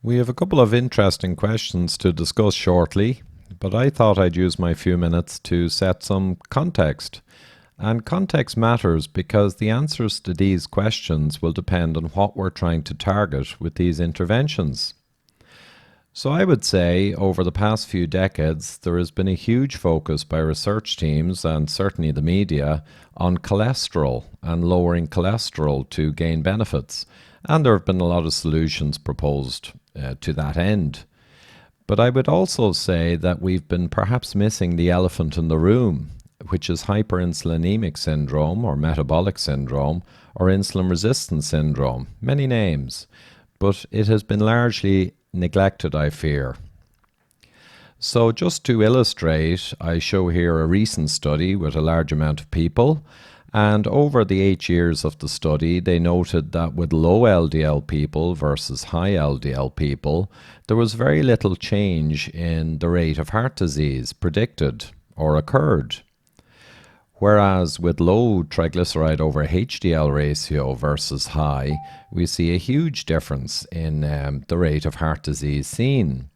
We have a couple of interesting questions to discuss shortly, but I thought I'd use my few minutes to set some context. And context matters because the answers to these questions will depend on what we're trying to target with these interventions. So I would say over the past few decades, there has been a huge focus by research teams and certainly the media on cholesterol and lowering cholesterol to gain benefits. And there have been a lot of solutions proposed to that end. But I would also say that we've been perhaps missing the elephant in the room, which is hyperinsulinemic syndrome or metabolic syndrome or insulin resistance syndrome, many names, but it has been largely neglected, I fear. So just to illustrate, I show here a recent study with a large amount of people, and over the 8 years of the study, they noted that with low LDL people versus high LDL people, there was very little change in the rate of heart disease predicted or occurred. Whereas with low triglyceride over HDL ratio versus high, we see a huge difference in the rate of heart disease seen.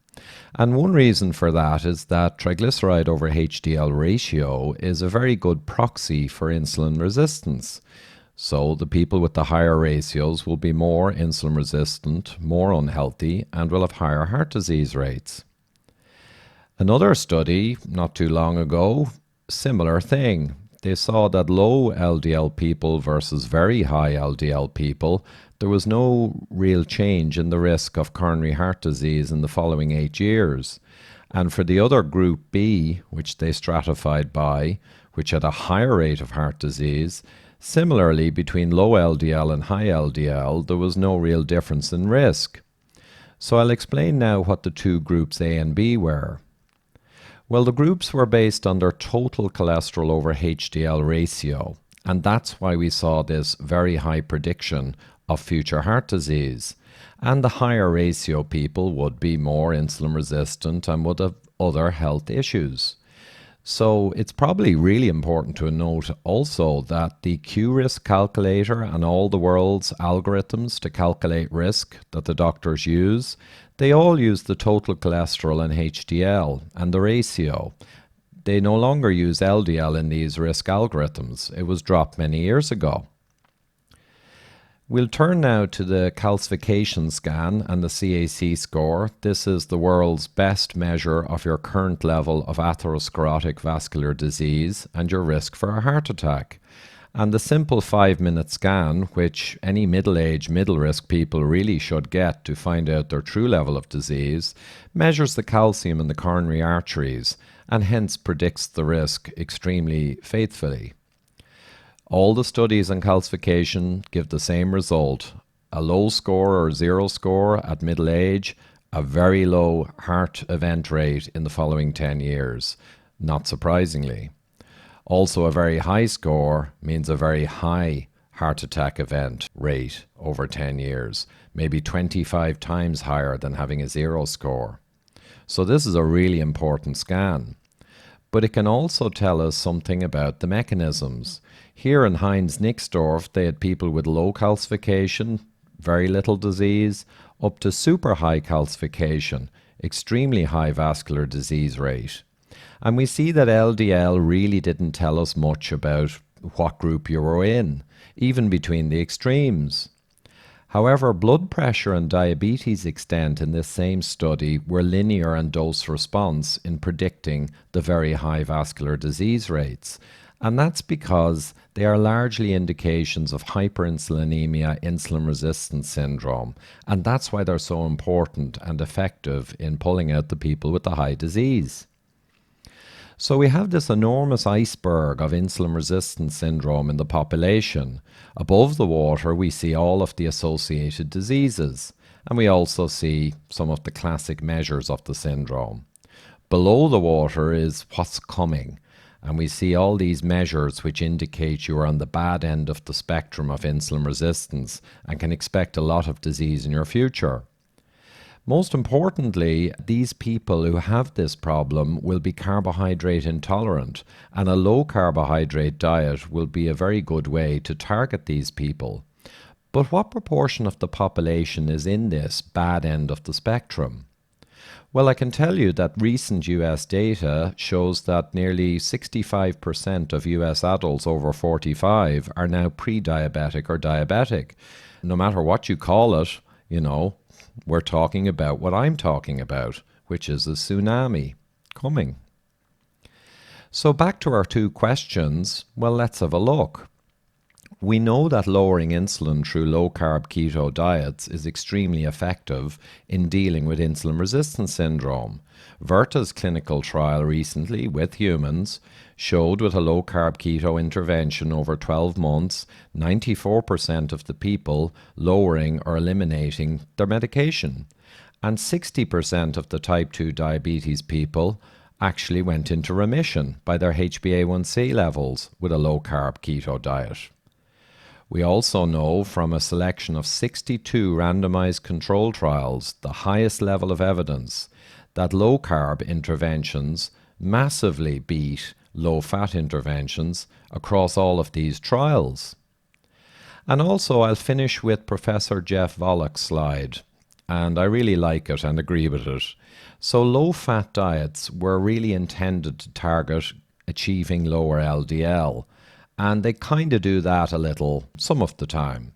And one reason for that is that triglyceride over HDL ratio is a very good proxy for insulin resistance. So the people with the higher ratios will be more insulin resistant, more unhealthy, and will have higher heart disease rates. Another study not too long ago, similar thing. They saw that low LDL people versus very high LDL people, there was no real change in the risk of coronary heart disease in the following 8 years. And for the other group B, which they stratified by, which had a higher rate of heart disease, similarly between low LDL and high LDL, there was no real difference in risk. So I'll explain now what the two groups A and B were. Well, the groups were based on their total cholesterol over HDL ratio, and that's why we saw this very high prediction of future heart disease. And the higher ratio people would be more insulin resistant and would have other health issues. So it's probably really important to note also that the Q-risk calculator and all the world's algorithms to calculate risk that the doctors use, they all use the total cholesterol and HDL and the ratio. They no longer use LDL in these risk algorithms. It was dropped many years ago. We'll turn now to the calcification scan and the CAC score. This is the world's best measure of your current level of atherosclerotic vascular disease and your risk for a heart attack. And the simple 5-minute scan, which any middle-aged, middle-risk people really should get to find out their true level of disease, measures the calcium in the coronary arteries and hence predicts the risk extremely faithfully. All the studies on calcification give the same result. A low score or zero score at middle age, a very low heart event rate in the following 10 years, not surprisingly. Also, a very high score means a very high heart attack event rate over 10 years, maybe 25 times higher than having a zero score. So this is a really important scan. But it can also tell us something about the mechanisms. Here in Heinz-Nixdorf, they had people with low calcification, very little disease, up to super high calcification, extremely high vascular disease rate. And we see that LDL really didn't tell us much about what group you were in, even between the extremes. However, blood pressure and diabetes extent in this same study were linear and dose response in predicting the very high vascular disease rates. And that's because they are largely indications of hyperinsulinemia, insulin resistance syndrome. And that's why they're so important and effective in pulling out the people with the high disease. So we have this enormous iceberg of insulin resistance syndrome in the population. Above the water, we see all of the associated diseases, and we also see some of the classic measures of the syndrome. Below the water is what's coming, and we see all these measures which indicate you are on the bad end of the spectrum of insulin resistance and can expect a lot of disease in your future. Most importantly, these people who have this problem will be carbohydrate intolerant, and a low carbohydrate diet will be a very good way to target these people. But what proportion of the population is in this bad end of the spectrum? Well, I can tell you that recent US data shows that nearly 65% of US adults over 45 are now pre-diabetic or diabetic. No matter what you call it, we're talking about what I'm talking about, which is a tsunami coming. So back to our two questions, well, let's have a look. We know that lowering insulin through low-carb keto diets is extremely effective in dealing with insulin resistance syndrome. Virta's clinical trial recently with humans showed with a low-carb keto intervention over 12 months, 94% of the people lowering or eliminating their medication. And 60% of the type 2 diabetes people actually went into remission by their HbA1c levels with a low-carb keto diet. We also know from a selection of 62 randomized control trials, the highest level of evidence, that low-carb interventions massively beat low-fat interventions across all of these trials. And also I'll finish with Professor Jeff Volek's slide, and I really like it and agree with it. So low-fat diets were really intended to target achieving lower LDL, and they kind of do that a little some of the time.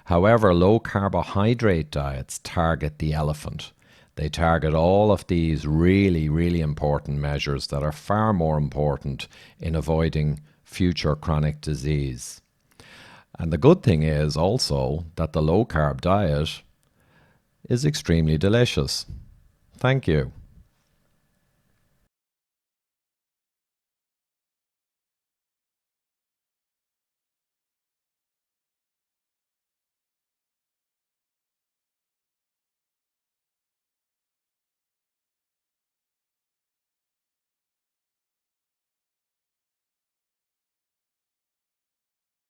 However, low carbohydrate diets target the elephant. They target all of these really, really important measures that are far more important in avoiding future chronic disease. And the good thing is also that the low carb diet is extremely delicious. Thank you.